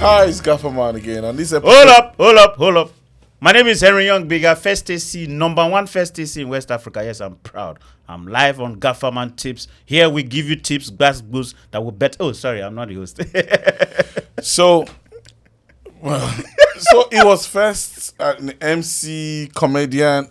Hi, it's Gafferman again. On this episode, Hold up. My name is Henry Young Bigha, first AC, number one first AC in West Africa. Yes, I'm proud. I'm live on Gafferman Tips. Here we give you tips, boosts that will bet. Oh, sorry, I'm not the host. so it was first an MC comedian.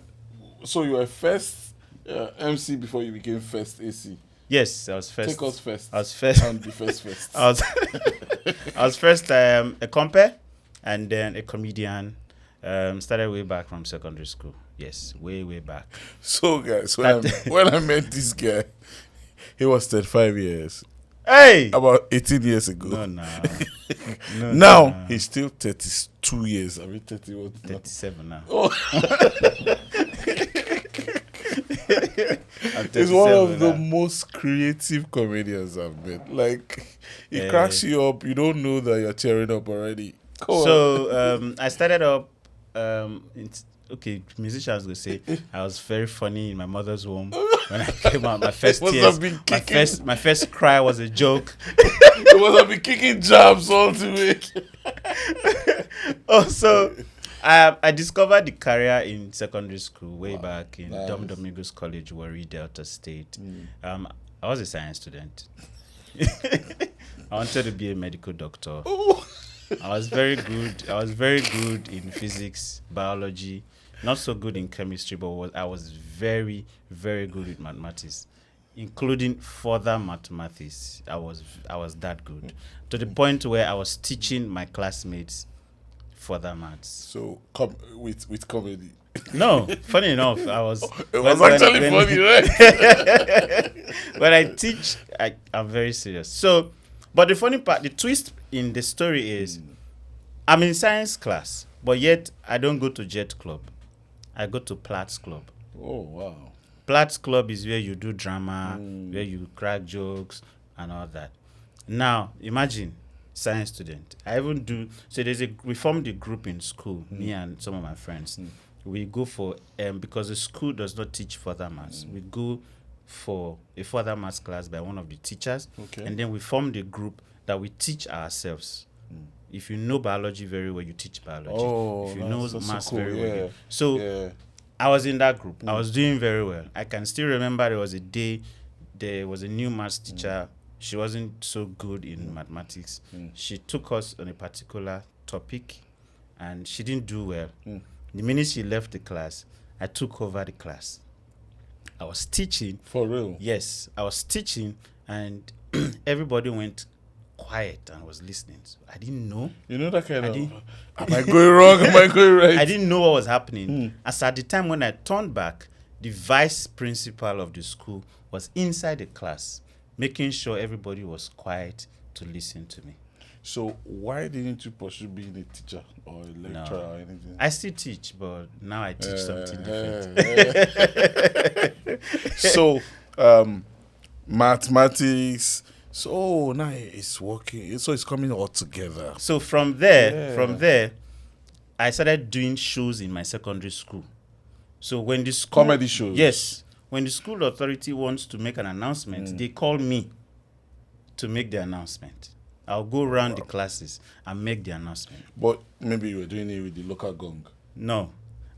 So you were first MC before you became first AC. Yes, I was first. Take us first. I was first. And the first. I was first a compere and then a comedian. Started way back from secondary school. Yes, way back. So guys, when I met this guy, he was 35 years. Hey! About 18 years ago. No. Now he's still 32 years. I mean 31. 37 now. Oh. He's one of the most creative comedians I've met. Like, he cracks you up. You don't know that you're tearing up already. I started up. Musicians will say I was very funny in my mother's womb when I came out. My first tears, my first cry was a joke. It must have been kicking jabs all the way. I discovered the career in secondary school way back in Dom Domingos College, Warri, Delta State. I was a science student. I wanted to be a medical doctor. I was very good in physics, biology, not so good in chemistry, but I was very, very good with mathematics, including further mathematics. I was that good to the point where I was teaching my classmates further maths. So with comedy. No, funny enough, I was. It was actually funny, right? When I teach, I'm very serious. So, but the funny part, the twist in the story is, I'm in science class, but yet I don't go to Jet Club. I go to Platts Club. Oh, wow. Platts Club is where you do drama, where you crack jokes and all that. Now, imagine, science student. I even do, so we formed a group in school, me and some of my friends. We go for, because the school does not teach further maths, we go for a further maths class by one of the teachers, and then we formed a group that we teach ourselves. If you know biology very well, you teach biology. If you know maths very well. So I was in that group. I was doing very well. I can still remember there was a day, there was a new maths teacher. She wasn't so good in mathematics. She took us on a particular topic and she didn't do well. The minute she left the class, I took over the class. I was teaching. For real? Yes, I was teaching and everybody went quiet and was listening. So I didn't know. You know that kind of, am I going wrong? Am I going right? I didn't know what was happening. As at the time when I turned back, the vice principal of the school was inside the class, making sure everybody was quiet to listen to me. So why didn't you pursue being a teacher or a lecturer or anything? I still teach, but now I teach something different. So, mathematics. So now it's working. So it's coming all together. So from there, I started doing shows in my secondary school. So when the school... Comedy shows? Yes. When the school authority wants to make an announcement, they call me to make the announcement. I'll go around the classes and make the announcement. But maybe you were doing it with the local gong. No.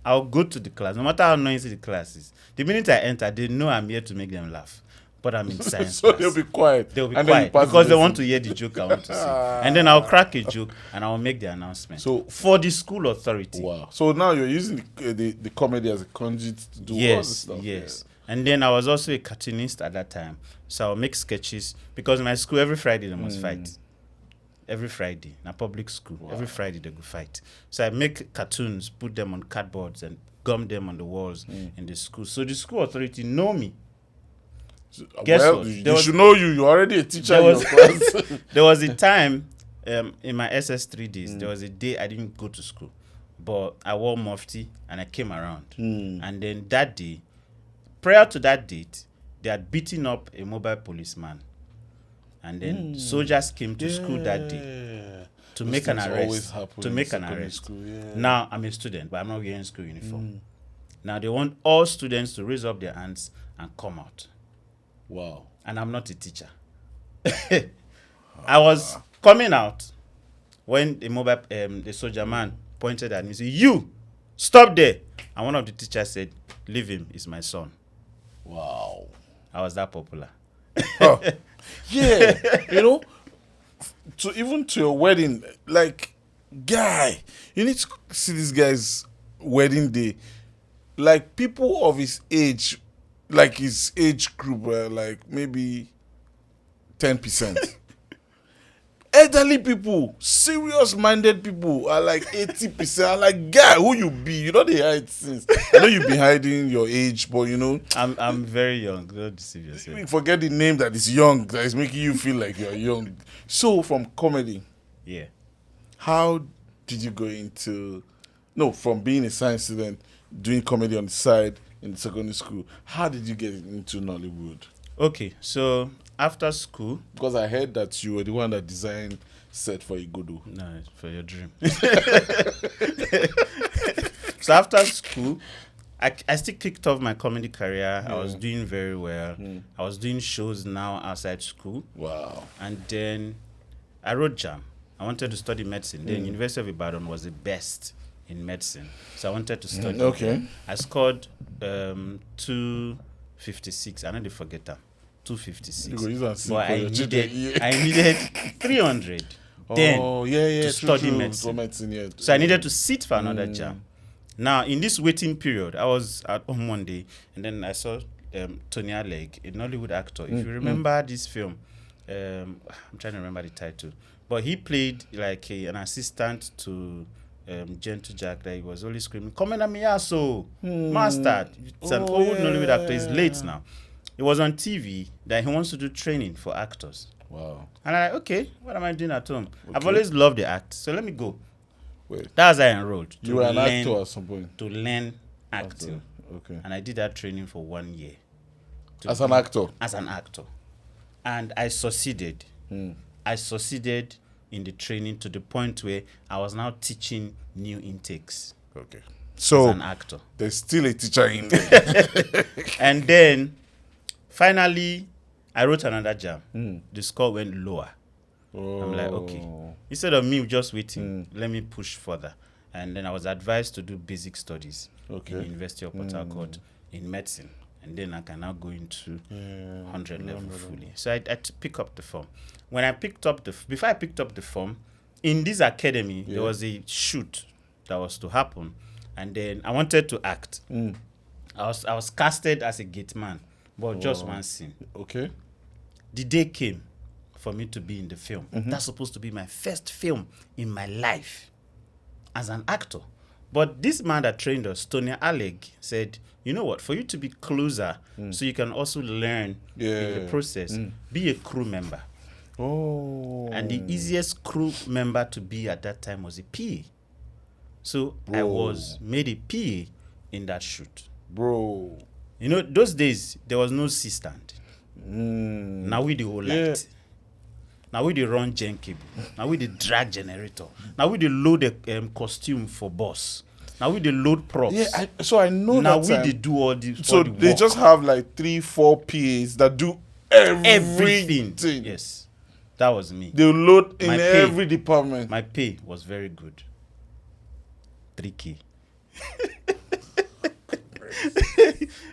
I'll go to the class, no matter how noisy the class is. The minute I enter, they know I'm here to make them laugh. But I'm in science So class. they'll be quiet. They'll be quiet because they want to hear the joke I want to say. And then I'll crack a joke and I'll make the announcement. So for the school authority. Wow. So now you're using the comedy as a conduit to do all this stuff. Yes. And then I was also a cartoonist at that time. So I'll make sketches because in my school every Friday they must fight. Every Friday, in a public school, every Friday they go fight. So I make cartoons, put them on cardboards and gum them on the walls in the school. So the school authority know me. Guess what? They should know you. You're already a teacher in your class. There was a time in my SS3 days, there was a day I didn't go to school. But I wore mufti and I came around. And then that day, prior to that date, they had beaten up a mobile policeman. And then soldiers came to school that day to make an arrest. Now I'm a student, but I'm not wearing school uniform. Now they want all students to raise up their hands and come out. Wow. And I'm not a teacher. I was coming out when the soldier man pointed at me, said, "You, stop there!" And one of the teachers said, "Leave him. He's my son." Wow. I was that popular. Oh, yeah, to your wedding, like, guy, you need to see this guy's wedding day. Like, people of his age, like his age group, were like maybe 10%. Elderly people, serious-minded people are like 80%. I'm like, guy, who you be? You know they hide since. I know you've been hiding your age, but I'm very young. Don't deceive yourself. forget the name that is young, that is making you feel like you're young. So, from comedy, Yeah. how did you go from being a science student, doing comedy on the side in secondary school, how did you get into Nollywood? Okay, so after school, Because I heard that you were the one that designed set for Igodo. no, it's for your dream. So after school, I still kicked off my comedy career. I was doing very well. I was doing shows now outside school. Wow. And then I wrote JAM. I wanted to study medicine. Then University of Ibadan was the best in medicine. So I wanted to study. Okay. there. I scored 256. I know they forget that. 256. You go use and see But for I your children, needed 300 then to study medicine. medicine. So I needed to sit for another JAM. Now, in this waiting period, I was at home one day, and then I saw Tony Alleg, a Nollywood actor. If you remember this film, I'm trying to remember the title, but he played like an assistant to Gentle Jack. That he was always screaming, "Come in, Miyaso, master!" It's an old Nollywood actor. He's late now. It was on TV that he wants to do training for actors. Wow. And I'm like, okay, what am I doing at home? I've always loved the act, so let me go. Wait. That's how I enrolled. You were an actor at some point. To learn acting. Okay. And I did that training for 1 year. As an actor. As an actor. And I succeeded. I succeeded in the training to the point where I was now teaching new intakes. Okay. As So an actor. there's still a teacher in there. And then finally I wrote another JAM. The score went lower. I'm like, okay. Instead of me just waiting, let me push further. And then I was advised to do basic studies in the University of Port Harcourt in medicine. And then I can now go into 100 level fully. So I had to pick up the form. When I picked up before I picked up the form, in this academy, there was a shoot that was to happen. And then I wanted to act. I was casted as a gate man, but just one scene. Okay. The day came for me to be in the film. That's supposed to be my first film in my life as an actor. But this man that trained us, Tony Alleg, said, you know what, for you to be closer so you can also learn in the process, be a crew member. And the easiest crew member to be at that time was a PA. So I was made a PA in that shoot. Bro. You know, those days, there was no C-stand. Now we the whole light. Now we the run gen cable. Now we the drag generator. Now we the load the costume for boss. Now we the load props. Yeah, so I know now that we time. the do all the So all the they work. just have like 3-4 PAs that do everything. Yes, that was me. They load in My pay. every department. My pay was very good. 3K.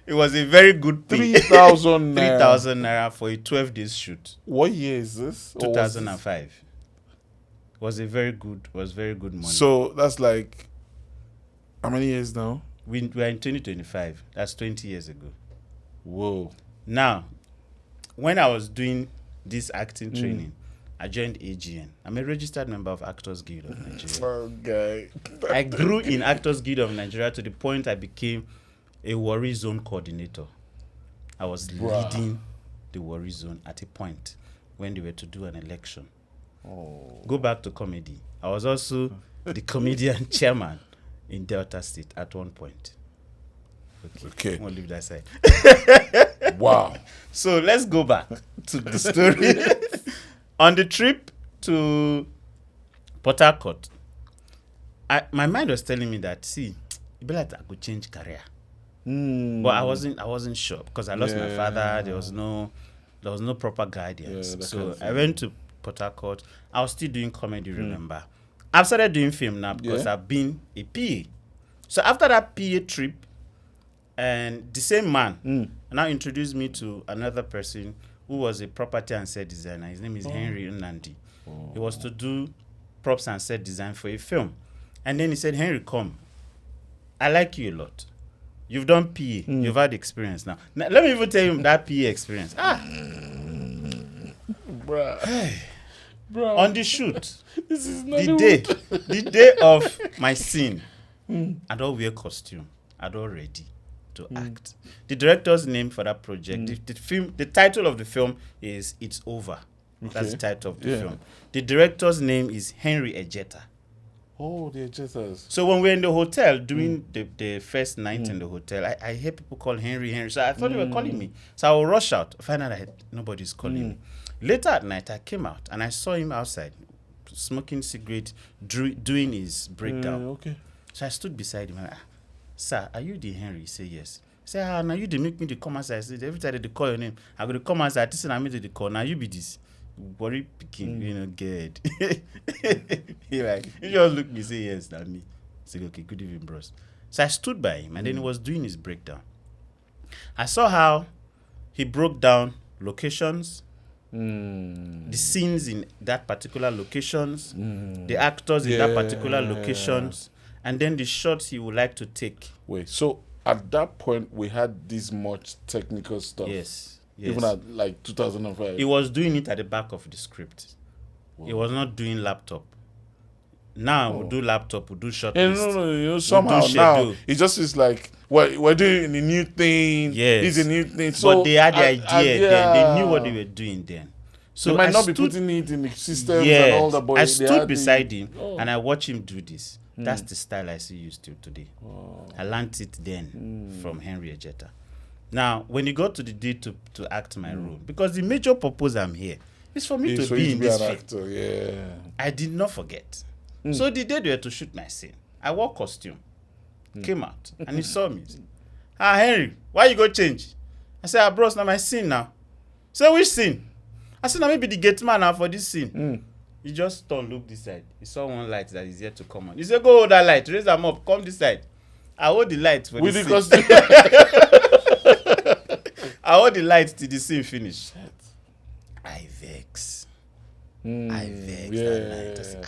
It was a very good pay. 3,000 naira. 3,000 naira for a 12 days shoot. What year is this? Or was this- 2005. Was very good money. So that's like how many years now? We are in 2025. That's 20 years ago. Whoa. Now, when I was doing this acting training, I joined AGN. I'm a registered member of Actors Guild of Nigeria. Okay. I grew in Actors Guild of Nigeria to the point I became a Worry Zone coordinator. I was leading the Worry Zone at a point when they were to do an election. Go back to comedy. I was also the comedian chairman in Delta State at one point. Okay. We'll leave that side. Wow. So let's go back to the story. On the trip to Port Harcourt, my mind was telling me that, see, it be like I could change career. But I wasn't sure because I lost my father. There was no proper guidance. So I went to Port Harcourt. I was still doing comedy, remember. I've started doing film now because Yeah. I've been a PA. So after that PA trip, and the same man now introduced me to another person who was a property and set designer. His name is Henry Nnamdi. He was to do props and set design for a film. And then he said, Henry, come. I like you a lot. You've done PA. You've had experience now. Let me even tell you that PA experience. Bruh. Bruh. On the shoot, This is not the day of my scene, I'd all wear costume. I'd all ready to act. The director's name for that project, the title of the film is It's Over. That's the title of the film. The director's name is Henry Ejeta. Oh, they're just us. So when we're in the hotel doing the first night in the hotel, I hear people call Henry. So I thought they were calling me. So I will rush out, find out that nobody's calling me. Later at night, I came out and I saw him outside smoking cigarette, doing his breakdown. Okay. So I stood beside him and sir, are you the Henry? He said yes. I said, now you they make me the come outside. I said, every time they call your name, I go to come outside. This is I made the call. Now you be this. Worry picking, good. he just looked me, say yes, that's me. I said, okay, good evening, bros. So I stood by him and then he was doing his breakdown. I saw how he broke down locations, the scenes in that particular locations, the actors in that particular locations, and then the shots he would like to take. Wait, so at that point we had this much technical stuff. Yes. Even at like 2005. He was doing it at the back of the script. He was not doing laptop. Now we'll do laptop, we'll do short list. No, somehow now it just is like we're doing a new thing. Yes. It's a new thing. So but they had the idea then. They knew what they were doing then. So they might not be putting it in the systems and all that, but I stood beside him and I watched him do this. That's the style I see used to today. I learned it then from Henry Ejeta. Now, when you go to the day to act my role, because the major purpose I'm here is for me to be in this film. Actor, yeah. I did not forget. So the day they were to shoot my scene, I wore costume, came out, and he saw me. Henry, why you go change? I said, bros, now my scene now. Say, which scene? I said, now maybe the gate man now for this scene. He just turned, look this side. He saw one light that is yet to come on. He said, go hold that light, raise them up, come this side. I hold the light for with the costume. I hold the light till the scene finish. I vex. I vex that night. I said,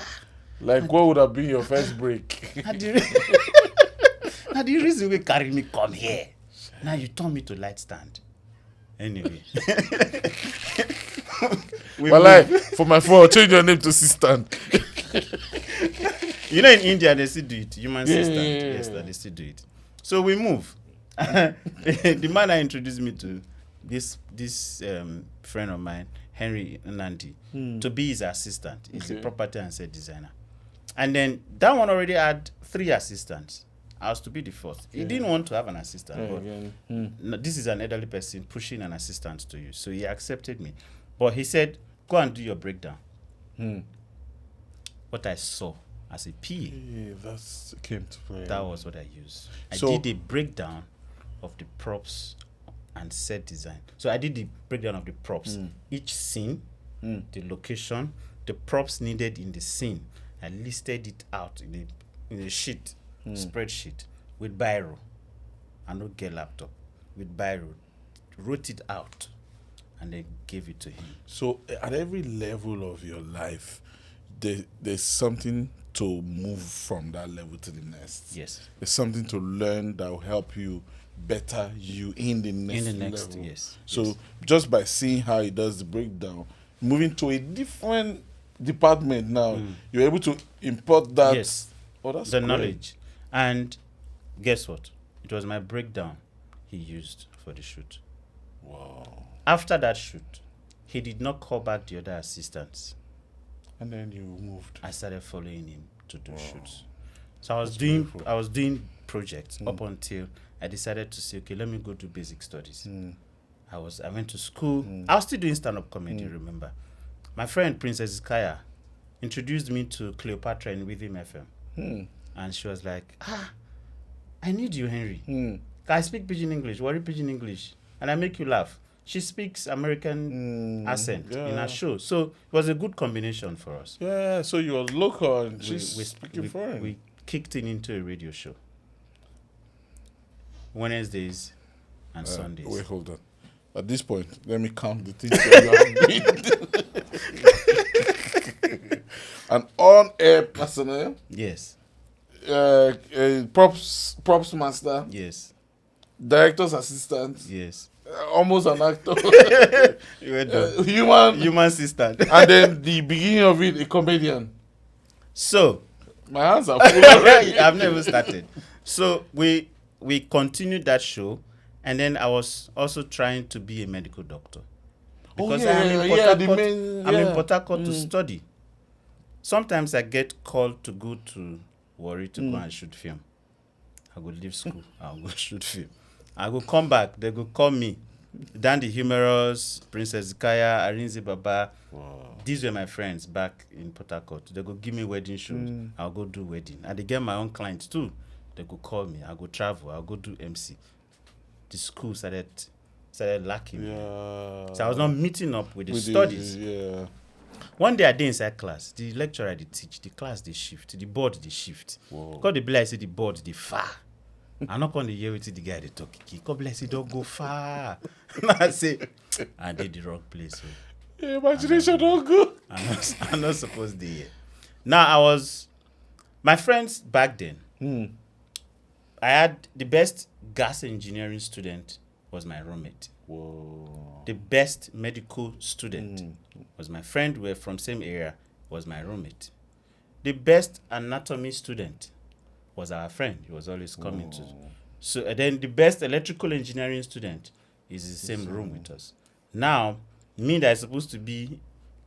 like, what would have been your first break? Now the reason we carry me come here. Now you turn me to light stand. Anyway. For my phone, change your name to assistant. You know, in India, they still do it. Human assistant. Yes, they still do it. So we move. The man I introduced me to, this friend of mine, Henry Nnamdi, to be his assistant. He's a property and set designer. And then that one already had 3 assistants. I was to be the fourth. He didn't want to have an assistant. But no, this is an elderly person pushing an assistant to you. So he accepted me. But he said, go and do your breakdown. What I saw as a PA, that came to play. that was what I used. So, I did a breakdown of the props and set design. So I did the breakdown of the props. Each scene, the location, the props needed in the scene. I listed it out in a sheet, spreadsheet, with biro. I don't get laptop. With biro, wrote it out, and then gave it to him. So at every level of your life, there's something to move from that level to the next. Yes. There's something to learn that will help you better you in the next level. Yes. So just by seeing how he does the breakdown, moving to a different department now, you're able to import that. Yes. Oh, that's the great. knowledge. And guess what? It was my breakdown he used for the shoot. Wow. After that shoot, he did not call back the other assistants. And then you moved. I started following him to do shoots. So I was doing projects up until I decided to say, okay, let me go do basic studies. I went to school. I was still doing stand-up comedy, remember. My friend Princess Kaya introduced me to Cleopatra in With Him FM. And she was like, I need you, Henry. I speak pidgin English, worry pidgin English, and I make you laugh. she speaks American accent in yeah. her show. So it was a good combination for us. Yeah, so you're local and We, she's we, speaking we, foreign. we kicked into a radio show. Wednesdays and Sundays. Wait, hold on. At this point, let me count the things that you have been. An on-air personnel, Yes. props master, Yes. director's assistant, Yes. almost an actor, You were done. human, assistant. and then the beginning of it, a comedian. So My hands are full already. I've never started. So we continued that show, and then I was also trying to be a medical doctor because I am in Port Harcourt. I'm in Port Harcourt to study. Sometimes I get called to go to Warri to go and shoot film. I go leave school. I'll go shoot film. I go come back. They go call me. Dandy Humorous, Princess Kaya, Arinze Baba. Wow. These were my friends back in Port Harcourt. They go give me wedding shows. I'll go do wedding. And they get my own clients too. They go call me. I'll go travel. I'll go do MC. The school started lacking. Yeah. So I was not meeting up with the studies. Yeah. One day I did inside class. The lecturer they teach. The class they shift. The board they shift. Whoa. Because the be like say the board they far. I'm not going to hear with the guy they talk. God bless you, don't go far. I say, I did the wrong place. So Yeah, imagination don't go. I'm not supposed to hear. Now my friends back then, I had the best gas engineering student was my roommate. Whoa. The best medical student was my friend. We were from same area. Was my roommate. The best anatomy student was our friend. He was always coming to. So and then the best electrical engineering student is in the same room with us. Now, me that is supposed to be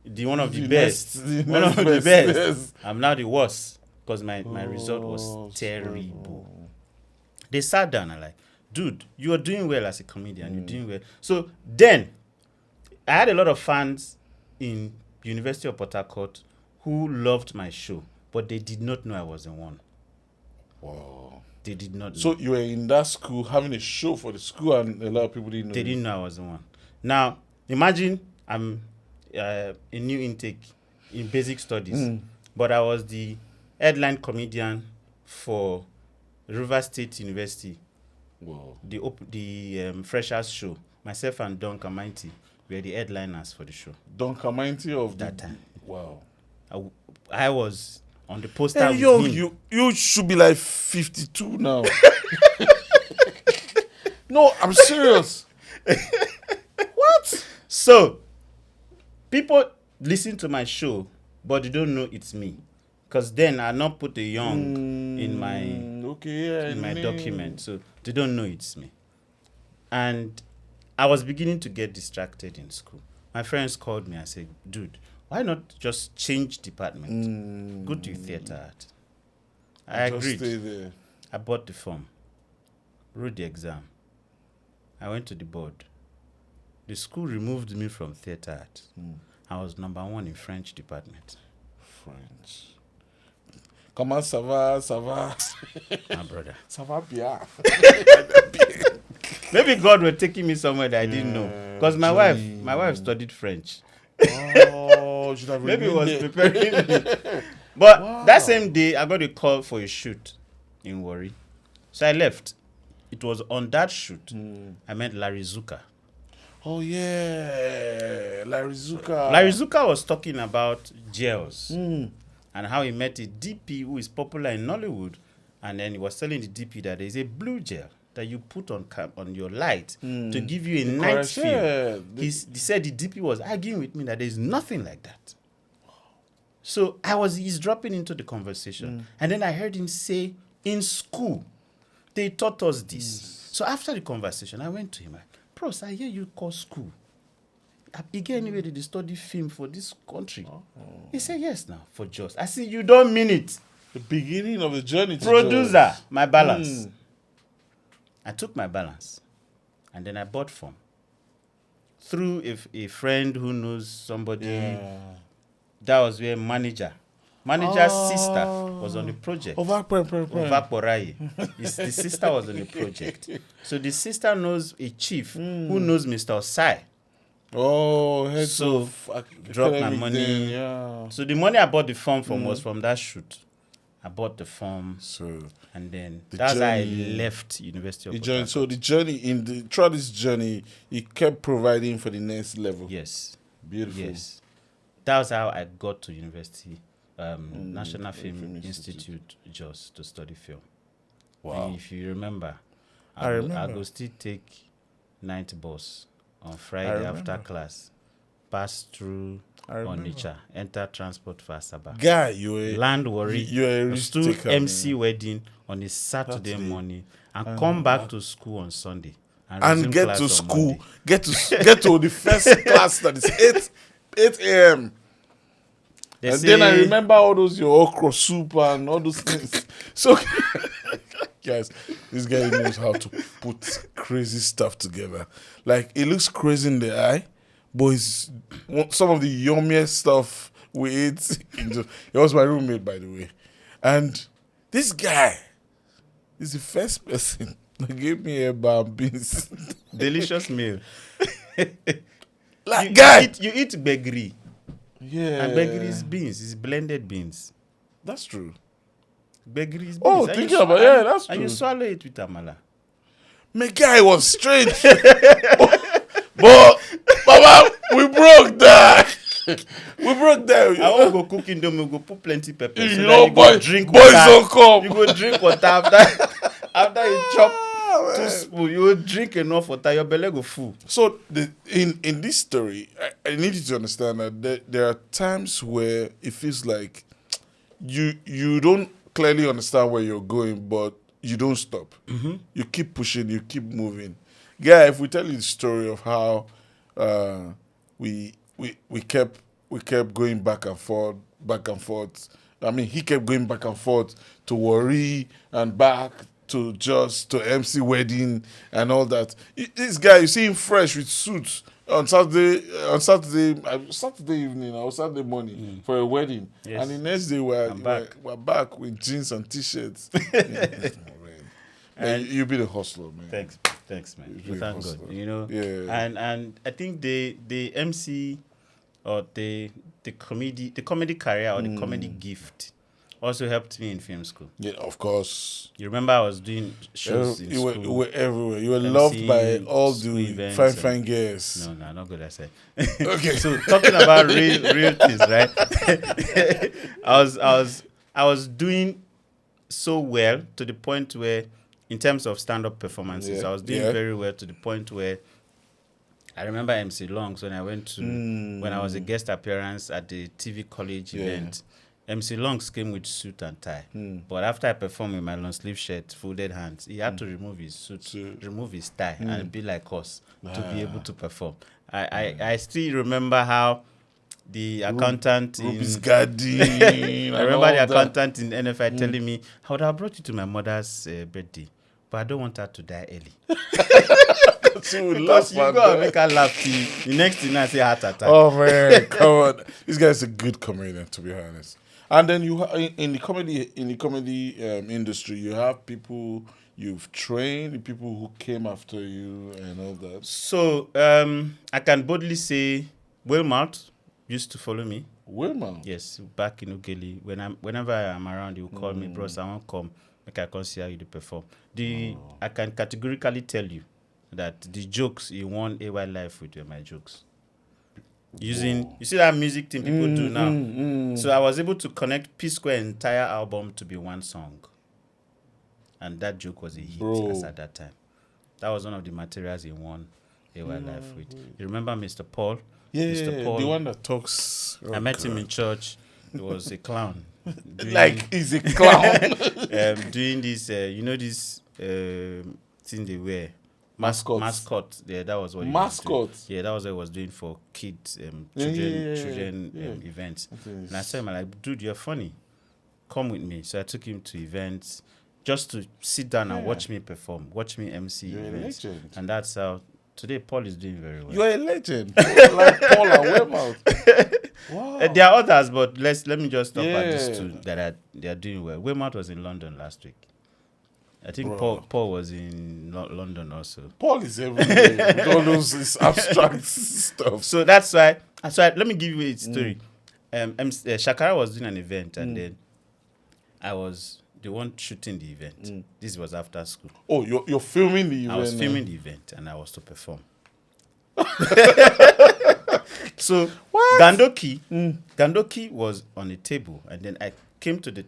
the one of the best, one of the best. Yes. I'm now the worst because my result was terrible. They sat down and like, dude, you are doing well as a comedian. You're doing well. So then, I had a lot of fans in University of Port Harcourt who loved my show, but they did not know I was the one. Wow. They did not know. So you were in that school having a show for the school, and a lot of people didn't know. They didn't know I was the one. Now, imagine I'm a new intake in basic studies, but I was the headline comedian for River State University. Wow. The freshers show. Myself and Don Kaminti were the headliners for the show. Don Kaminti of That time. Wow. I was on the poster Hey, with yo, him. you should be like 52 now. No, I'm serious. What? So, people listen to my show, but they don't know it's me. Because then I not put a young in my document. So, they don't know it's me. And I was beginning to get distracted in school. My friends called me and said, dude, why not just change department? Go to theater art. I Just agreed. stay there. I bought the form, wrote the exam. I went to the board. The school removed me from theater art. I was number 1 in French department. French. Comment ça va, ça va? My brother. Ça va bien. Maybe God were taking me somewhere that I didn't know. Because my wife studied French. Oh, should have Maybe it was remained preparing me. But that same day, I got a call for a shoot in Warri. So I left. It was on that shoot I met Larry Zuka. Oh, yeah. Larry Zuka. Larry Zuka was talking about gels and how he met a DP who is popular in Nollywood. And then he was telling the DP that there is a blue gel that you put on your light to give you a night feel. Yeah. He said the DP was arguing with me that there is nothing like that. So I was eavesdropping into the conversation. And then I heard him say, in school, they taught us this. So after the conversation, I went to him. Pros, I hear you call school. Again, anyway, did they study film for this country? He said, yes, now, for Jos. I said, you don't mean it. The beginning of the journey to Producer, Jos. my balance. I took my balance. And then I bought form. Through a friend who knows somebody. Yeah. That was where manager's sister was on the project. Ovaporaye. The sister was on the project. So the sister knows a chief who knows Mr. Osai. Oh, heads So, of drop my academic money. then, yeah. So the money I bought the form from was from that shoot. I bought the form, So and then the that's how I journey- left University of the Port journey. So Harcourt. the journey throughout this journey, he kept providing for the next level. Yes, Beautiful. yes. That was how I got to university, National Film Film Institute, just to study film. Wow. And if you remember, I remember. I go still take night bus on Friday after remember. class, pass through I remember. Onitsha, enter transport for Asaba. Guy, you were Land worry, you were a risk still taker, MC man. wedding on a Saturday Saturday. morning, and come back to school on Sunday and resume get class to on school. Monday. Get to the first class that is 8 a.m. They And say, then I remember all those your okra soup and all those things. So, guys, this guy knows how to put crazy stuff together. Like, it looks crazy in the eye, but it's some of the yummiest stuff we ate. He was my roommate, by the way. And this guy is the first person that gave me a bar and beans. delicious meal. Like, guy! You eat begri. Yeah. And begri is beans, it's blended beans. That's true. Begri is beans. Oh, And thinking you about swallow- that's And you true. swallow it with amala. My guy was strange. But, Baba, we broke that. We broke that. I want to go cook indomie, we go put plenty pepper. You so know, that you go boys drink don't water. come. You go drink water after you chop Ah, 2 man. spoons. You go drink enough water, your belly go full. So in this story, I need you to understand that there are times where it feels like you don't clearly understand where you're going, but you don't stop. Mm-hmm. You keep pushing, you keep moving. Yeah, if we tell you the story of how we kept going back and forth. I mean, he kept going back and forth to Warri and back to just to MC wedding and all that. This guy, you see him fresh with suits on Saturday evening or Saturday morning for a wedding, Yes. and the next day we're back with jeans and t-shirts. And you be the hustler, man. Thanks, man. It's We really thank awesome. God. You know, Yeah. and I think the MC or the comedy career or the comedy gift also helped me in film school. Yeah, of course. You remember I was doing shows in You school. were everywhere. You were MCing loved by all school the events fine and- girls. No, not good. I said. Okay. So talking about real things, right? I was doing so well to the point where, in terms of stand-up performances, Yeah. I was doing Yeah. very well to the point where I remember MC Longs when I went to when I was a guest appearance at the TV college Yeah. event. MC Longs came with suit and tie, but after I performed with my long sleeve shirt, folded hands, he had to remove his suit, remove his tie, and be like us to be able to perform. I still remember how the accountant Ruby's in Garden. I remember the accountant in NFI telling me, I would have brought you to my mother's birthday, but I don't want her to die early. Because you go and make her laugh till the next thing I say heart attack. Oh man, come on! This guy's a good comedian, to be honest. And then you in the comedy industry, you have people you've trained, the people who came after you, and all that. So I can boldly say, Wilmot used to follow me. Wilma. Yes, back in Ugeli. Whenever I'm around, he will call me, bros. I won't come. Make I come see how you do perform. I can categorically tell you that the jokes he won AY Life with were my jokes. You see that music thing people do now. So I was able to connect P Square entire album to be one song, and that joke was a hit as at that time. That was one of the materials he won AY Life with. You remember Mr. Paul? Yeah, Mr. Paul. the one that talks. I met him in church. He was a clown. Like he's a clown. Doing this, this thing they wear. Mascots. Mascot. Yeah, that was what he Mascot. was doing. Yeah, that was what he was doing for kids, children events. And I said, I'm like, dude, you're funny. Come with me. So I took him to events just to sit down and watch me perform, watch me MC You're events. a legend. And that's how today Paul is doing very well. You're a legend. Like Paul and Wilmot. Wow. There are others, but let me just stop at these Yeah. two that they are doing well. Wilmot was in London last week. I think Bro. Paul was in London also. Paul is everywhere with all those this abstract stuff. So that's why. Let me give you a story. Shakara was doing an event, and then I was the one shooting the event. This was after school. Oh, you're filming the event. I was now. filming the event, and I was to perform. So Gandoki was on a table, and then I came to the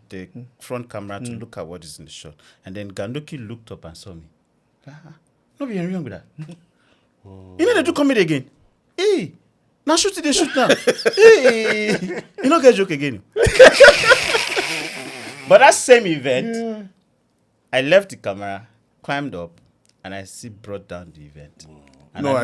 front camera to look at what is in the shot, and then Gandoki looked up and saw me. No be wrong with that. You know they do comedy again. Hey, now shoot it, they shoot now. Hey, you don't get joke again. But that same event, I left the camera, climbed up, and I still brought down the event. And No.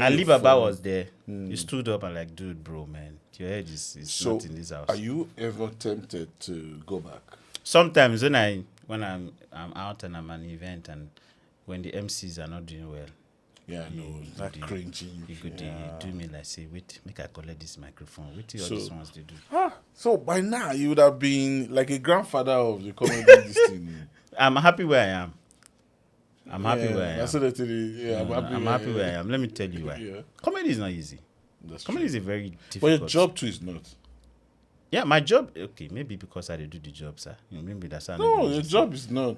Ali Baba was there. He stood up and like, dude, bro, man, your head is So, not in this house. are you ever tempted to go back? Sometimes when I'm out and I'm at an event, and when the MCs are not doing well, Yeah, I know. That cringing. you could do me like, say, wait, make I collect this microphone. Wait till all So- these ones they do. So by now you would have been like a grandfather of the comedy this thing. I'm happy where I am. I'm happy where I am. That's what I tell you. Yeah, I'm happy where I am. Let me tell you why. Yeah. Comedy is not easy. That's Comedy true. is a very But difficult. your job too is not. Yeah, my job. Okay, maybe because I dey do the job, sir. Maybe that's how. I No, do your it. job is not.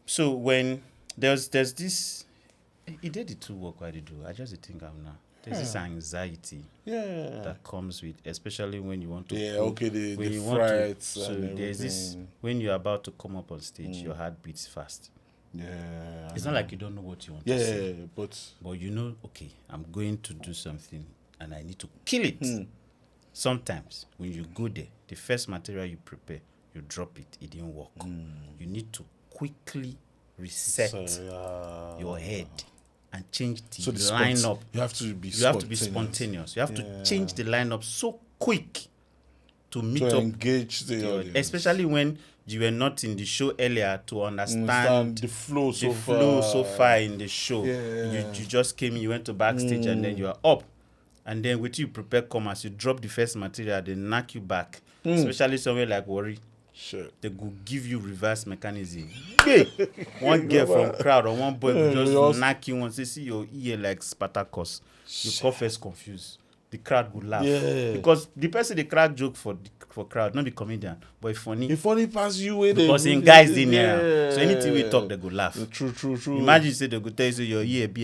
So when there's this, he did the two work I did do. I just dey think am now. There's this anxiety Yeah. that comes with, especially when you want to. Yeah, cook, okay, the when you want to. frights So and there's this everything. when you're about to come up on stage, your heart beats fast. Yeah. It's not like you don't know what you want Yeah, to say, but but you know, okay, I'm going to do something and I need to kill it. Sometimes when you go there, the first material you prepare, you drop it, it didn't work. You need to quickly reset your head and change the so the lineup. You have to be. You have to be spontaneous. You have to change the lineup so quick to meet to up, engage the your- audience. especially when you were not in the show earlier to understand the flow the so flow far. so far in the show. Yeah. You just came in, you went to backstage, and then you are up. And then with you prepare come as you drop the first material, they knock you back. Especially somewhere like Worry. Sure. They go give you reverse mechanism. Hey! One girl from crowd or one boy will Yeah, just just- knock you once. They see your ear like Spartacus. You come first confused. The crowd will laugh. Yeah. Because the person they crack joke for crowd, not the comedian, but it's funny. If only pass you way Because in guys they near. So anything we talk, they go laugh. True. Imagine say they go tell you say your ear be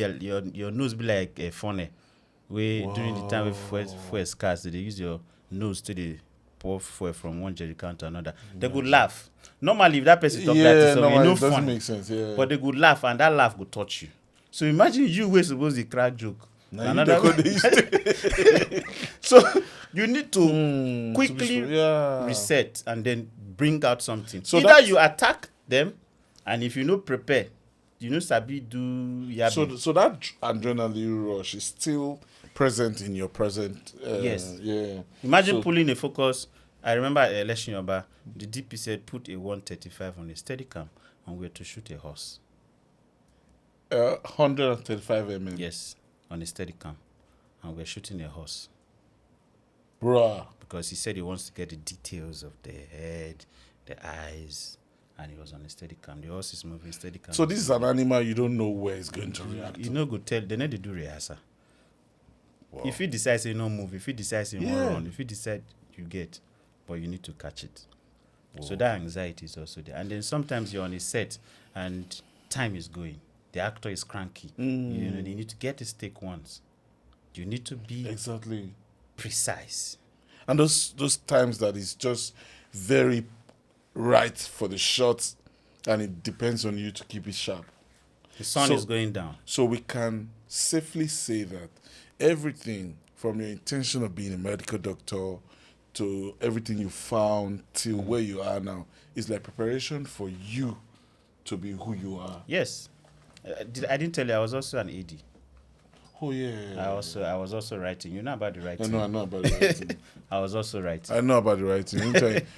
your nose be like a funnel. Where during the time when fuel scarce, they use your nose to the pour fuel from one jerry can to another. They go laugh. Normally, if that person talk like this, so no, you it know doesn't fun. make sense. Yeah. But they go laugh, and that laugh go touch you. So imagine you were supposed to crack joke. Now Another you dey go so you need to quickly yeah. reset and then bring out something. So Either that's- you attack them, and if you no prepare, you know sabi do yabi. So that adrenaline rush is still present in your present. Yes. Yeah. Imagine So- pulling a focus. I remember at election Yoba, the DP said put a 135 on a steady cam and we're to shoot a horse. 135 mm. Yes, on a steady cam. And we're shooting a horse. Bruh. Because he said he wants to get the details of the head, the eyes, and he was on a steady cam. The horse is moving steady cam. So this is an animal you don't know where it's going to react. you know, go tell, they need to do rehearsal. If he decides he no move, if he decides he won't run, if he decide you get, but you need to catch it. So that anxiety is also there. And then sometimes you're on a set and time is going. The actor is cranky. You know, they need to get his take once. You need to be Exactly. precise. And those times that is just very right for the shots, and it depends on you to keep it sharp. The sun So- is going down. So we can safely say that everything from your intention of being a medical doctor to everything you found till where you are now is like preparation for you to be who you are. Yes. I didn't tell you I was also an AD. Oh yeah. I was also writing. You know about the I writing. know about the writing. I was also writing. I know about the writing.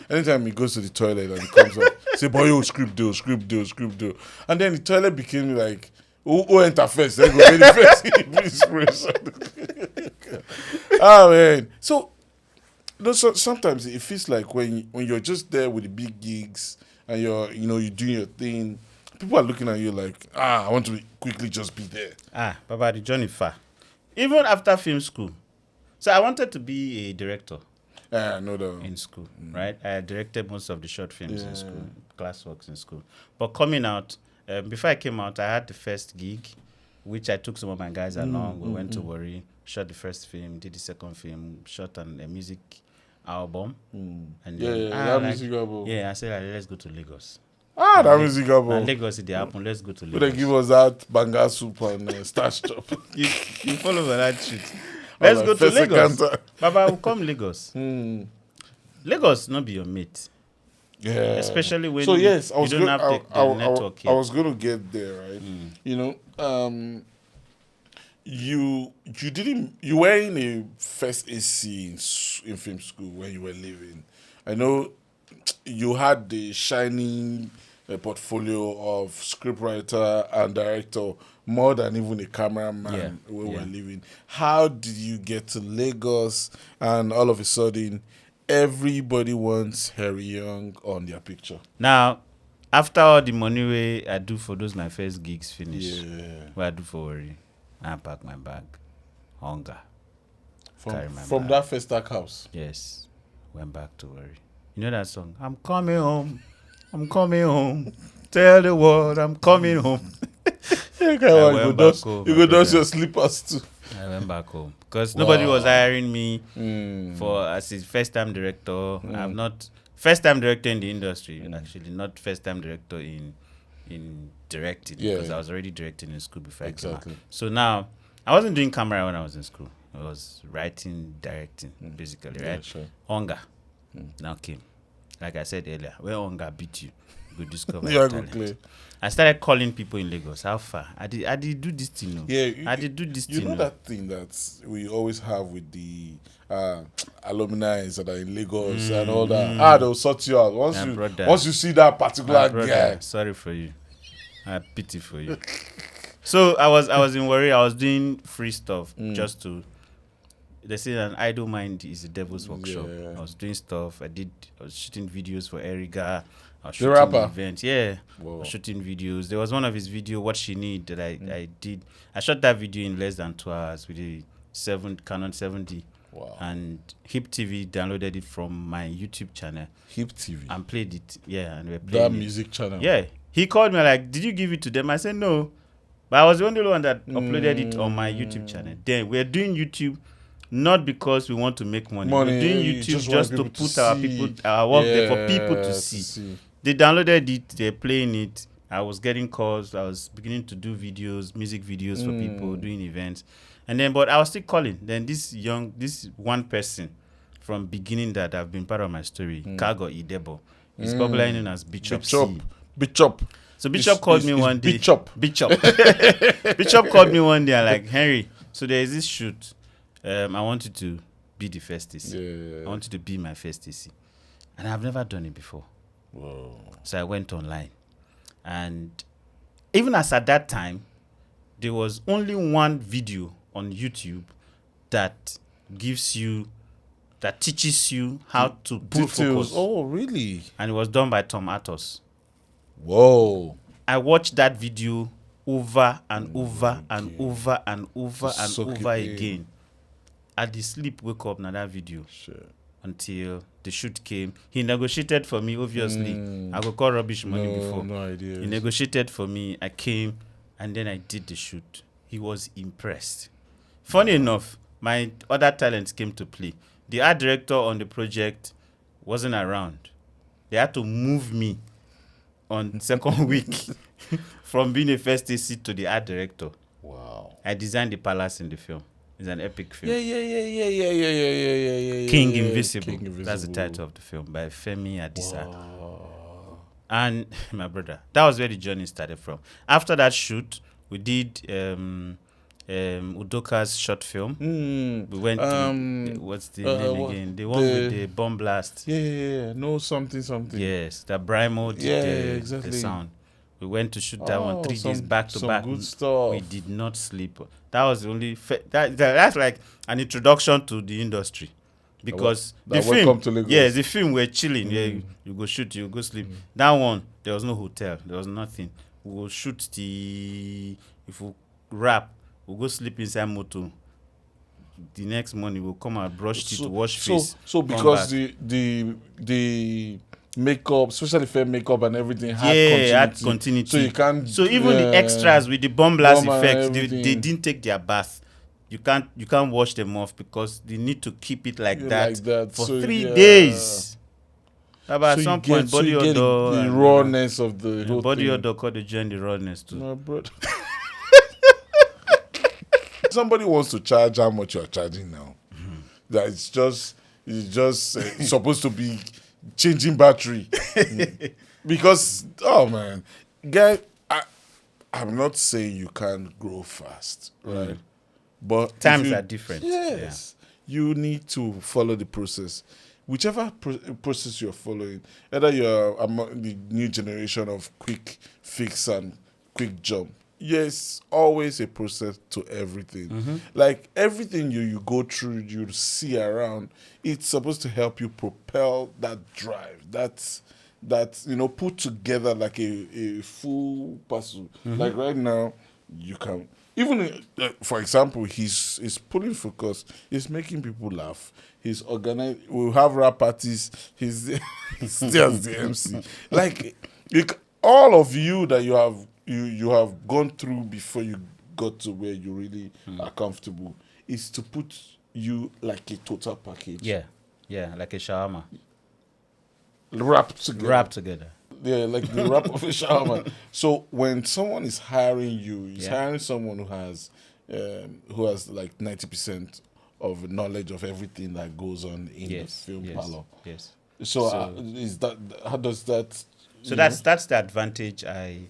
Anytime he goes to the toilet and he comes up, say, boy, yo, script do. And then the toilet became like, who enter first? Then go get the first. Oh, man. So sometimes it feels like when you're just there with the big gigs and you're doing your thing people are looking at you like, I want to quickly just be there. Baba, the journey far. Even after film school. So I wanted to be a director No, no. in school, right? I directed most of the short films in school, classworks in school. But coming out, before I came out, I had the first gig, which I took some of my guys along. We went to Warri, shot the first film, did the second film, shot a music album. And then, music album. Yeah, I said, let's go to Lagos. That music album. And Lagos, it happened. Let's go to Lagos. But they give us that banga soup and starch chop. you follow that shit. Let's go to Lagos. Baba, will come Lagos. Lagos not be your mate. Yeah. Especially when so yes, I was you don't have the network here. I was going to get there, right? You know, you were in a first AC in film school when you were leaving. I know you had the shining portfolio of scriptwriter and director more than even a cameraman when we were leaving. How did you get to Lagos and all of a sudden everybody wants Harry Young on their picture? Now, after all the money way I do for those my first gigs finish, what I do for Warri, I pack my bag, hunger. From that first stack house? Yes, went back to Warri. You know that song? I'm coming home. I'm coming home. Tell the world I'm coming home. You go dust your slippers too. I went back home because nobody was hiring me for as a first-time director. I'm not first-time director in the industry. Actually, not first-time director in directing because I was already directing in school before I came out. So now I wasn't doing camera when I was in school. I was writing, directing, basically, right? Yeah, sure. Hunger now came. Like I said earlier, where hunger beat you, you go discover Yeah, talent. I started calling people in Lagos. How far? I did do this thing. No? Yeah, I did do this thing. You know that thing that we always have with the alumni that are in Lagos and all that. They'll sort you out once you see that particular guy. Sorry for you. I pity for you. So I was in Warri. I was doing free stuff just to. They say an idle mind is a devil's workshop. I was doing stuff. I was shooting videos for Eriga. I was shooting rapper? Events. Yeah. I was shooting videos. There was one of his videos, What She Need, that I did. I shot that video in less than 2 hours with a Canon 7D. Wow. And Hip TV downloaded it from my YouTube channel. Hip TV? And played it. Yeah. And we're playing that music channel? Yeah. He called me like, did you give it to them? I said, no. But I was the only one that uploaded it on my YouTube channel. Then we're doing YouTube not because we want to make money. We're doing YouTube just to put our work there for people to see. They downloaded it, they're playing it. I was getting calls. I was beginning to do videos, music videos for people, doing events. And then, but I was still calling. Then this one person from beginning that have been part of my story, Kago Idebo, is popularly known as Bishop. So Bishop called me one day. Bishop called me one day and like, Henry, so there is this shoot. I want you to be the first AC. I want you to be my first AC. And I've never done it before. Whoa. So I went online. And even as at that time, there was only one video on YouTube that teaches you how to put focus. Oh, really? And it was done by Tom Atos. Whoa. I watched that video over and over and over and over and over again. I did sleep, wake up now that video. Sure. Until the shoot came. He negotiated for me, obviously. I could call rubbish money before. No idea. He negotiated for me. I came and then I did the shoot. He was impressed. Funny enough, my other talents came to play. The art director on the project wasn't around. They had to move me on second week from being a first AC to the art director. Wow. I designed the palace in the film. It's an epic film. Yeah. King Invisible. That's the title of the film by Femi Adisa. Wow. And my brother. That was where the journey started from. After that shoot, we did Udoka's short film. We went to what's the name again? The one with the bomb blast. Yeah. No something. Yes, that Brimo did exactly. the sound. We went to shoot that one 3 days back to back. Good stuff. We did not sleep. That was the only that's like an introduction to the industry, because the film, the film we're chilling. Yeah, you go shoot, you go sleep. That one, there was no hotel, there was nothing. we'll shoot if we rap, we'll go sleep inside motor. The next morning we'll come and brush teeth, wash face. So come because back. the makeup, special effect makeup and everything had continuity. So you can't. So even the extras with the bomb blast bomb and effects, they everything. didn't take their bath. You can't wash them off because they need to keep it like that for So, 3 days. But So at some you point, get, body you get odor, the rawness of the whole body thing. odor called the join the rawness too. No, bro. Somebody wants to charge how much you're charging now. That it's just supposed to be changing battery. Because man, guy, I'm not saying you can't grow fast, right? But Times are different. Yes, you need to follow the process. Whichever process you're following, either you're among the new generation of quick fix and quick jump. Yes, always a process to everything. Like everything you go through, you see around, it's supposed to help you propel that drive. That's put together like a full puzzle. Like right now, you can even for example, he's pulling focus. He's making people laugh. He's organized. We'll have rap parties. He's still as the MC. Like all of you that you have gone through before you got to where you really are comfortable is to put you like a total package. Yeah, like a shawarma. Wrapped together. Yeah, like the wrap of a shawarma. So when someone is hiring you, he's hiring someone who has like 90% of knowledge of everything that goes on in the film parlor. Yes. So is that how does that? So that's the advantage I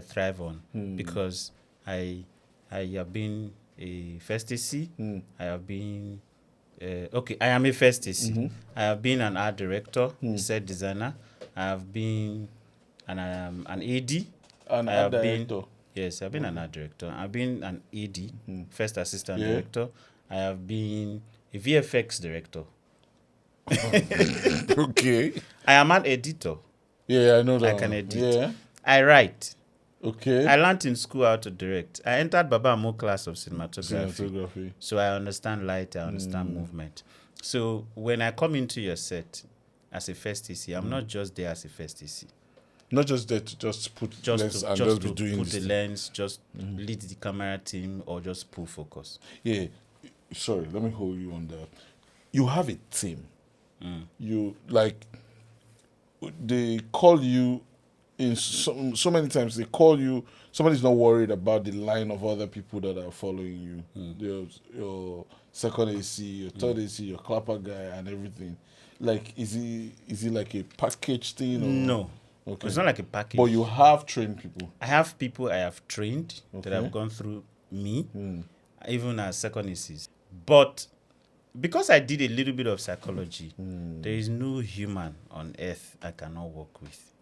thrive on because I have been a first AC. I have been I am a first AC. I have been an art director, set designer. I have been an AD. An art director. Yes, I've been an art director. I've been an AD, first assistant director. I have been a VFX director. Okay. I am an editor. Yeah, I know that. I can edit. Yeah. I write. Okay. I learned in school how to direct. I entered Baba Amo class of cinematography. So I understand light, I understand movement. So when I come into your set as a first TC, I'm not just there as a first TC. Not just there to just put lens and just be doing put the lens, just lead the camera team or just pull focus. Yeah. Sorry, let me hold you on that. You have a team. You like they call you in so many times they call you. Somebody's not worried about the line of other people that are following you. Your second AC, your third AC, your clapper guy, and everything. Like, is he like a package thing? Or? No, okay. It's not like a package. But you have trained people. I have people I have trained that have gone through me, even as second ACs. But because I did a little bit of psychology, there is no human on earth I cannot work with.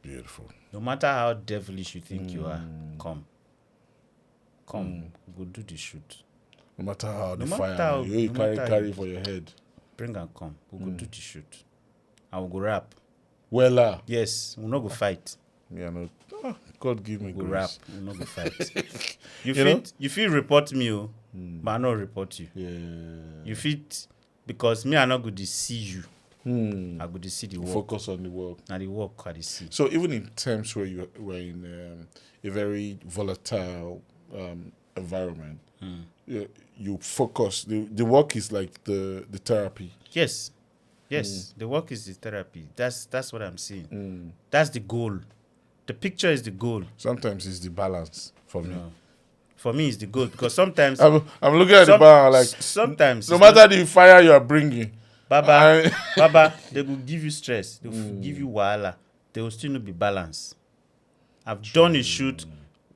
Beautiful. No matter how devilish you think you are, come, we'll do the shoot. No matter how No the matter fire how- you no carry matter for your head. Bring and come. We'll go do the shoot. I will go rap. Well, Yes, we'll not go fight. yeah, no. God give me We'll grace. rap. We'll not go fight. You know? You feel report me, but I not report you. Yeah. You fit because me I not good to see you. I good to see the work. Focus on the work. Now the work I dey see. So even in times where you were in a very volatile environment, you focus. The work is like the therapy. Yes. The work is the therapy. That's what I'm seeing. That's the goal. The picture is the goal. Sometimes it's the balance for me. No. For me, it's the goal because sometimes I'm looking at the bar like sometimes no matter the fire you are bringing, Baba, they will give you stress. They will give you wahala. There will still not be balance. I've done a shoot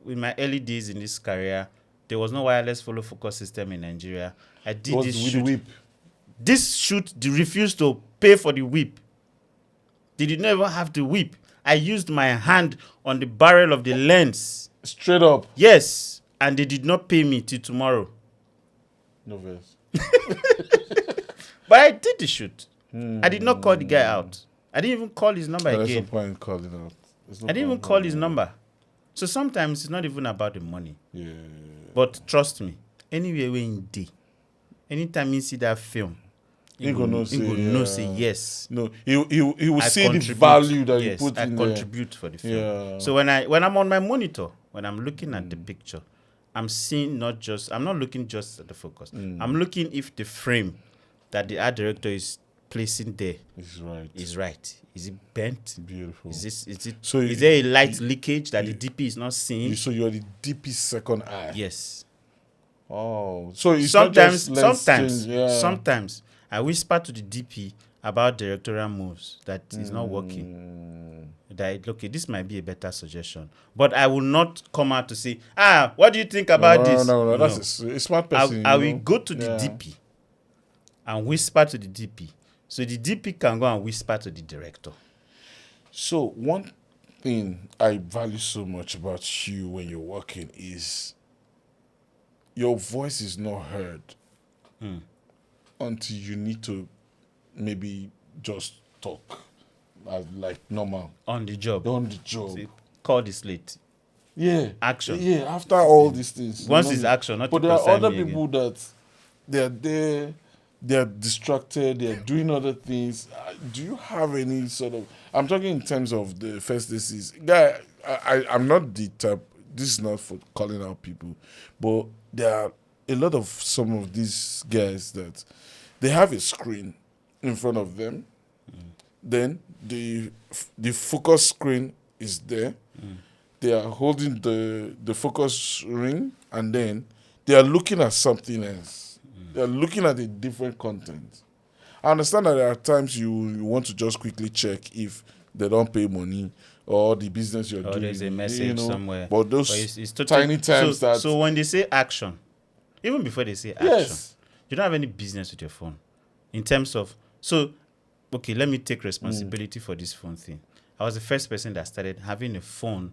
in my early days in this career. There was no wireless follow focus system in Nigeria. I did this with shoot. the whip. This shoot, they refused to pay for the whip. They did not even have the whip. I used my hand on the barrel of the lens. Straight up. Yes, and they did not pay me till tomorrow. No verse. But I did the shoot. I did not call the guy out. I didn't even call his number There's no again. point calling out. I didn't even call his number. So sometimes it's not even about the money. Yeah. But trust me, anywhere where in day, anytime you see that film, He gonna say yes. No, he will I see the contribute. value that you Yes, put I in there. contribute for the film. Yeah. So when I'm on my monitor, when I'm looking at the picture, I'm not looking just at the focus. I'm looking if the frame that the art director is placing there It's right. is right. Is it bent? Beautiful. Is there a light leakage that the DP is not seeing? So you're the DP second eye. Yes. Oh, so it's not just lens change, yeah. Sometimes I whisper to the DP about directorial moves that is not working. That okay, this might be a better suggestion, but I will not come out to say, what do you think about this? No. That's a smart person. I will go to the DP and whisper to the DP, so the DP can go and whisper to the director. So one thing I value so much about you when you're working is your voice is not heard until you need to maybe just talk like normal. On the job. See, call the slate. Yeah. Action. Yeah, after all these things. Once it's action, not but to there are concern other me people again. that they're there, they're distracted, they're doing other things. Do you have any sort of... I'm talking in terms of the first disease. Guy, I'm not the type... This is not for calling out people, but there are a lot of some of these guys that they have a screen in front of them. Then the focus screen is there. They are holding the focus ring, and then they are looking at something else. They are looking at a different content. I understand that there are times you want to just quickly check if they don't pay money or the business you're doing. There's a message somewhere. But those it's tiny times So when they say action, even before they say action, you don't have any business with your phone. In terms of... So, okay, let me take responsibility for this phone thing. I was the first person that started having a phone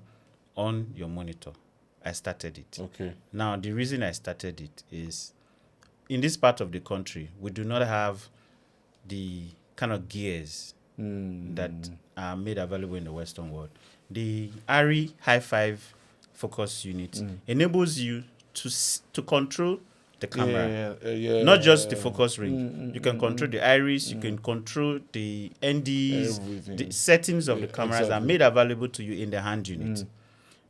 on your monitor. I started it. Okay. Now, the reason I started it is, in this part of the country, we do not have the kind of gears that are made available in the Western world. The ARRI High 5 focus unit enables you to control the camera. Not just the focus ring. You can control the iris, you can control the NDs, everything. The settings of the cameras are made available to you in the hand unit.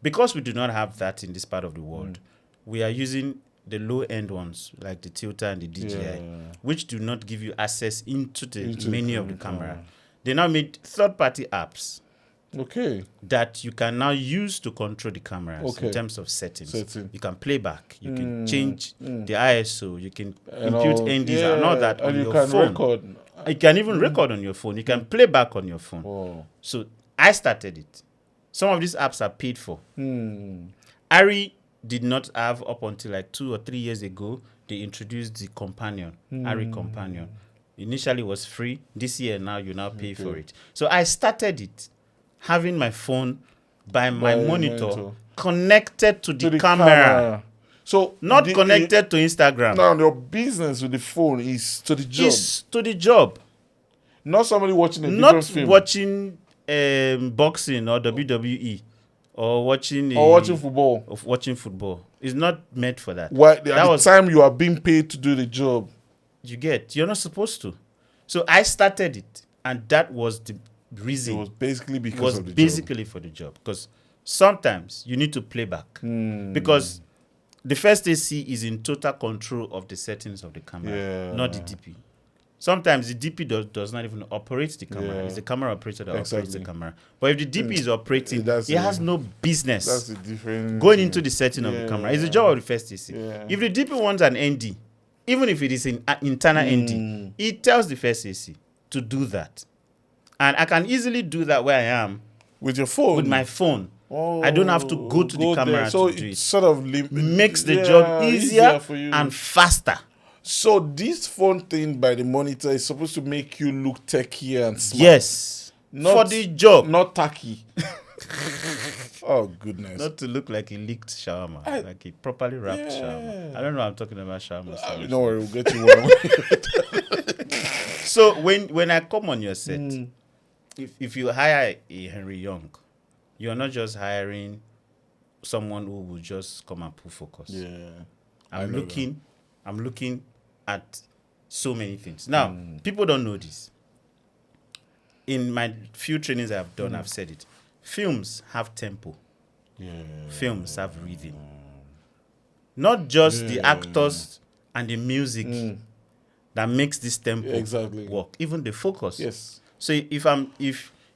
Because we do not have that in this part of the world, we are using the low-end ones, like the tilter and the DJI, which do not give you access into the menu of the camera. They now made third-party apps that you can now use to control the cameras in terms of settings. You can play back, you can change the ISO, you can impute NDs and all that on your phone. Record. You can even record on your phone. You can play back on your phone. Oh. So I started it. Some of these apps are paid for. ARRI did not have up until like 2 or 3 years ago. They introduced the companion, ARRI companion. Initially it was free. This year now you now pay for it. So I started it having my phone by my monitor connected to the camera. So not connected to Instagram. Now your business with the phone is to the job. It's to the job. Not somebody watching a different film. Not watching boxing or WWE or watching football. Of watching football. It's not meant for that. Why at the time you are being paid to do the job? You're not supposed to. So I started it, and that was the reason. It was basically because of the job. For the job. Because sometimes you need to play back. Because the first AC is in total control of the settings of the camera, not the DP. Sometimes the DP does not even operate the camera. It's the camera operator that operates the camera. But if the DP is operating, it has no business that's the difference, going into the setting of the camera. It's the job of the first AC. If the DP wants an ND, even if it is an internal ND, it tells the first AC to do that. And I can easily do that where I am. With your phone? With my phone. I don't have to go to the camera so to do it. Sort of makes the job easier for you and faster. So this phone thing by the monitor is supposed to make you look techy and smart. Yes. For the job. Not tacky. Oh, goodness. Not to look like a leaked shawarma. Like a properly wrapped shawarma. I don't know what I'm talking about shawarma. Don't worry, we'll get you one. So when I come on your set, if you hire a Henry Young, you're not just hiring someone who will just come and pull focus. Yeah. I I'm know looking at so many things. Now, people don't know this. In my few trainings I've done, I've said it. Films have tempo. Yeah. Films have rhythm. Not just the actors and the music that makes this tempo Exactly. work. Even the focus. Yes. So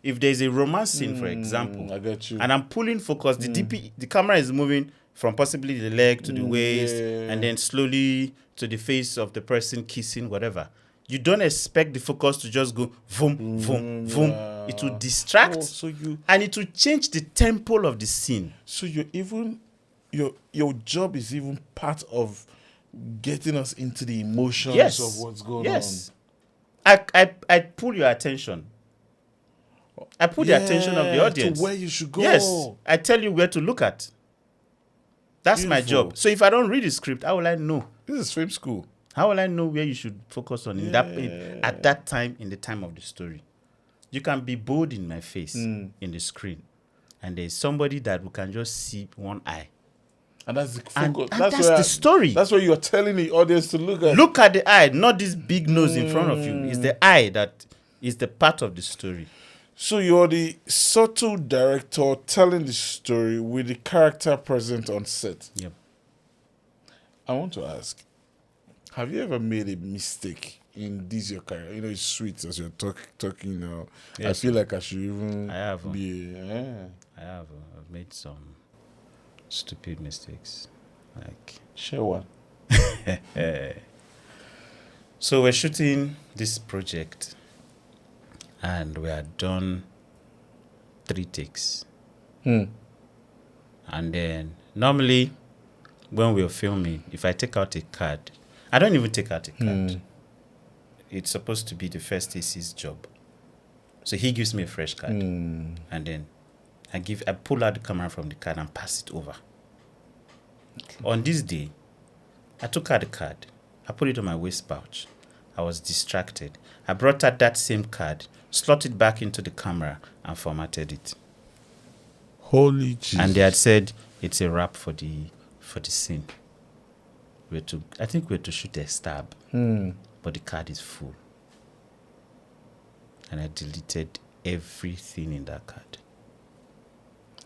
if there's a romance scene, for example, I get you. and I'm pulling focus, the camera is moving from possibly the leg to the waist, and then slowly to the face of the person kissing, whatever. You don't expect the focus to just go boom, boom, boom. It will distract, and it will change the tempo of the scene. So you're even your job is even part of getting us into the emotions of what's going on. I pull your attention. I put the attention of the audience to where you should go. Yes, I tell you where to look at. That's my job. So if I don't read the script, how will I know? This is film school. How will I know where you should focus on at that time, in the time of the story? You can be bold in my face in the screen, and there's somebody that we can just see one eye. And that's the focus. And that's the story. That's what you're telling the audience to look at. Look at the eye, not this big nose in front of you. It's the eye that is the part of the story. So you're the subtle director telling the story with the character present on set. Yep. I want to ask, have you ever made a mistake in this your career? You know, it's sweet as you're talking now. Yes. I feel like I should even I have. I have. I've made some stupid mistakes. Like, share one. So we're shooting this project, and we had done 3 takes. And then normally when we're filming, if I take out a card, I don't even take out a card. It's supposed to be the first AC's job. So he gives me a fresh card. And then I pull out the camera from the card and pass it over. Okay. On this day, I took out the card. I put it on my waist pouch. I was distracted. I brought out that same card, slotted it back into the camera, and formatted it. Holy Jesus. And they had said it's a wrap for the scene. I think we're to shoot a stab, but the card is full. And I deleted everything in that card.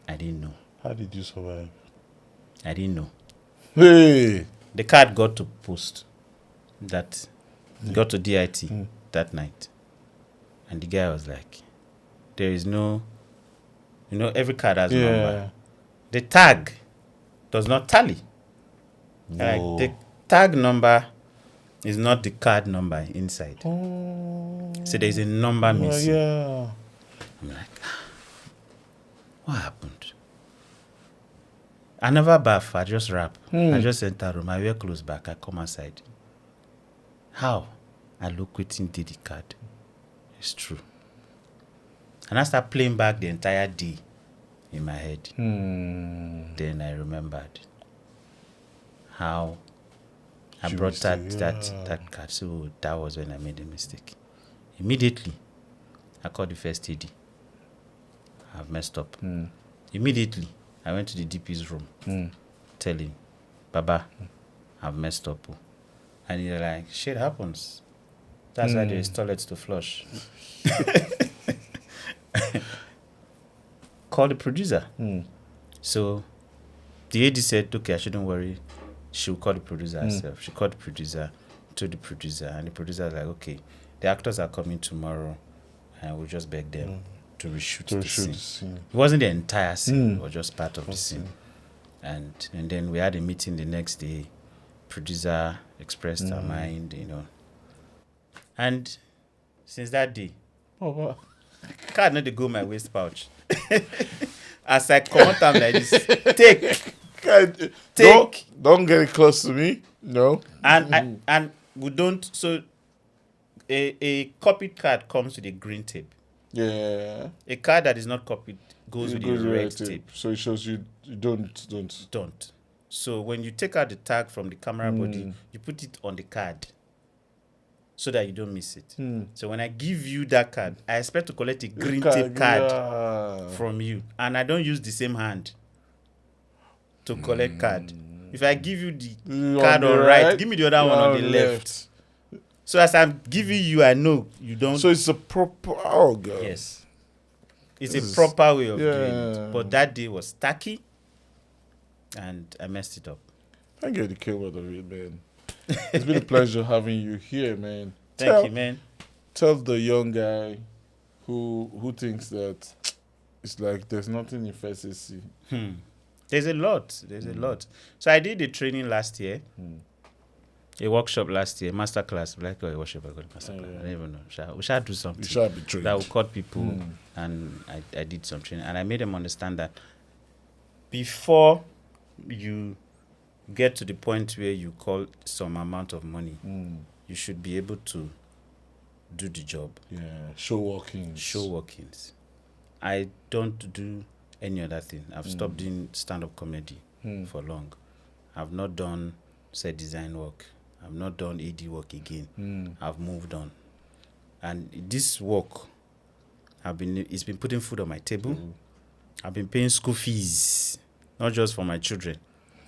I didn't know. How did you survive? I didn't know. Hey! The card got to post got to DIT that night. And the guy was like, there is no, every card has a number. The tag does not tally. Like, the tag number is not the card number inside. So there's a number missing. I'm like, what happened? I never bath, I just rap. I just enter room, I wear clothes back, I come outside. How? I look waiting did the card. It's true. And I start playing back the entire day in my head. Then I remembered how I brought that card. So that was when I made the mistake. Immediately, I called the first AD. I've messed up. Immediately, I went to the DP's room, tell him, Baba, I've messed up. And he's like, shit happens. That's why there's toilets to flush. Call the producer. So the AD said, okay, I shouldn't worry. She'll call the producer herself. She called the producer, told the producer, and the producer was like, okay, the actors are coming tomorrow, and we'll just beg them to reshoot the scene. It wasn't the entire scene, it was just part of the scene. And then we had a meeting the next day. Producer expressed her mind, And since that day, card not to go my waist pouch. As I come out, I'm like this. Take. Don't get it close to me. No. And we don't. So a copied card comes with a green tape. Yeah. A card that is not copied goes with a red tape. So it shows you don't. So when you take out the tag from the camera body, you put it on the card so that you don't miss it. So when I give you that card, I expect to collect a green tape card from you. And I don't use the same hand. to collect card. If I give you the You card on on the right, give me the other you one on the left. So as I'm giving you, I know you don't. So it's a proper. Oh god. Yes. It's This a is- proper way of yeah. doing it. But that day was tacky, and I messed it up. Thank you, the keyword of it, man. It's been a pleasure having you here, man. Thank you, man. Tell the young guy who thinks that it's like there's nothing in first AC. There's a lot. There's a lot. So I did a training last year, a workshop last year, master class. Like a workshop, I got a master class. I don't even know. We shall do something. You shall be trained. That will cut people, and I did some training, and I made them understand that before you get to the point where you call some amount of money, you should be able to do the job. Yeah, show workings. Show workings. I don't do any other thing. I've stopped doing stand-up comedy for long. I've not done set design work. I've not done AD work again. I've moved on. And this work, it's been putting food on my table. I've been paying school fees, not just for my children,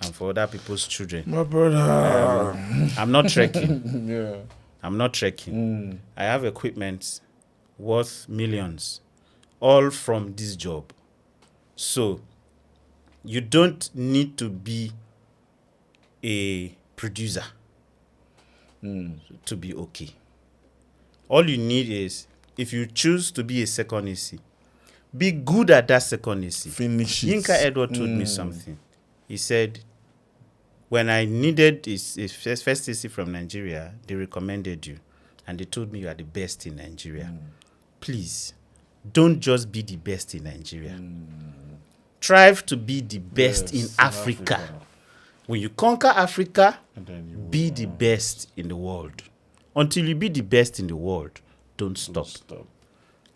and for other people's children. My brother. I'm not trekking. Yeah. I'm not trekking. I have equipment worth millions, all from this job. So, you don't need to be a producer to be okay. All you need is, if you choose to be a second AC, be good at that second AC. Finish it. Yinka Edward told me something. He said, when I needed a first AC from Nigeria, they recommended you. And they told me you are the best in Nigeria. Please, don't just be the best in Nigeria. Strive to be the best in Africa. When you conquer Africa, be the best in the world. Until you be the best in the world, don't stop.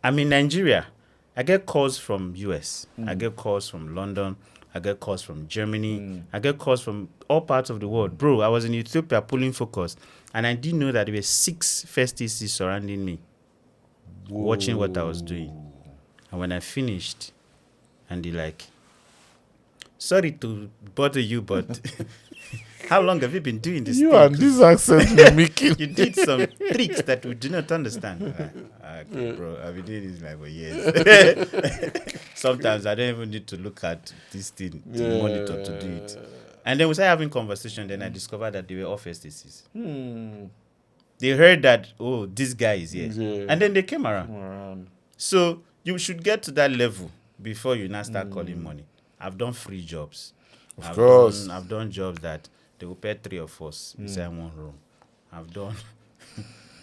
I'm in Nigeria. I get calls from US. I get calls from London. I get calls from Germany. I get calls from all parts of the world. Bro, I was in Ethiopia pulling focus, and I didn't know that there were 6 first ACs surrounding me, watching what I was doing. And when I finished, and they're like, sorry to bother you, but how long have you been doing this You thing? and this accent you're making. You did some tricks that we do not understand. Okay, bro, I've been doing this like for years. Sometimes I don't even need to look at this thing to monitor to do it. And then we started having conversation. Then I discovered that they were all first ACs. They heard that, oh, this guy is here. And then they came around. So you should get to that level before you now start calling money. I've done free jobs. Of course. I've done jobs that they will pay 3 of us inside one room. I've done.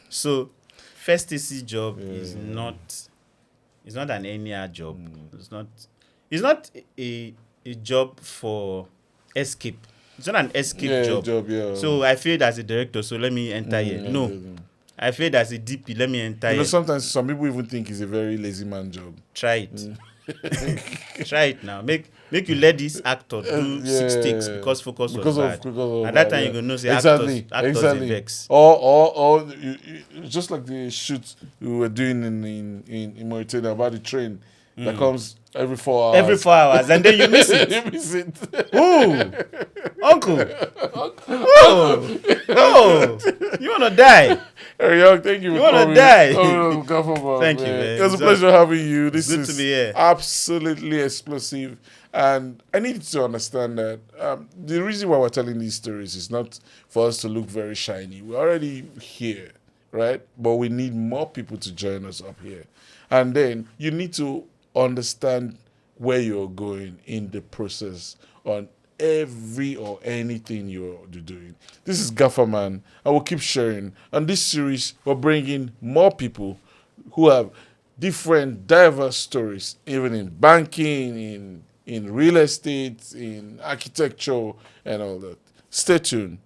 So, first AC job is not. It's not an any job. It's not a job for escape. It's not an escape job. So I failed as a director, so let me enter here. No. I failed as a DP, let me enter here. Sometimes some people even think it's a very lazy man job. Try it. Try it now. Make you let this actor do 6 takes because focus was bad. At that time, you're going to know, say, actors vex. Or just like the shoot we were doing in Mauritania about the train that comes every 4 hours. Every 4 hours, and then you miss it. You miss it. Ooh, uncle. Oh, you want to die. Hey, young, thank you for You coming. want to die. Gafferman, Thank you, man. It was a pleasure having you. This good is to be here. Absolutely explosive. And I need to understand that the reason why we're telling these stories is not for us to look very shiny. We're already here, right? But we need more people to join us up here. And then you need to understand where you're going in the process on every or anything you're doing. This is Gafferman. I will keep sharing. On this series, we're bringing more people who have different, diverse stories, even in banking, in real estate, in architecture, and all that. Stay tuned.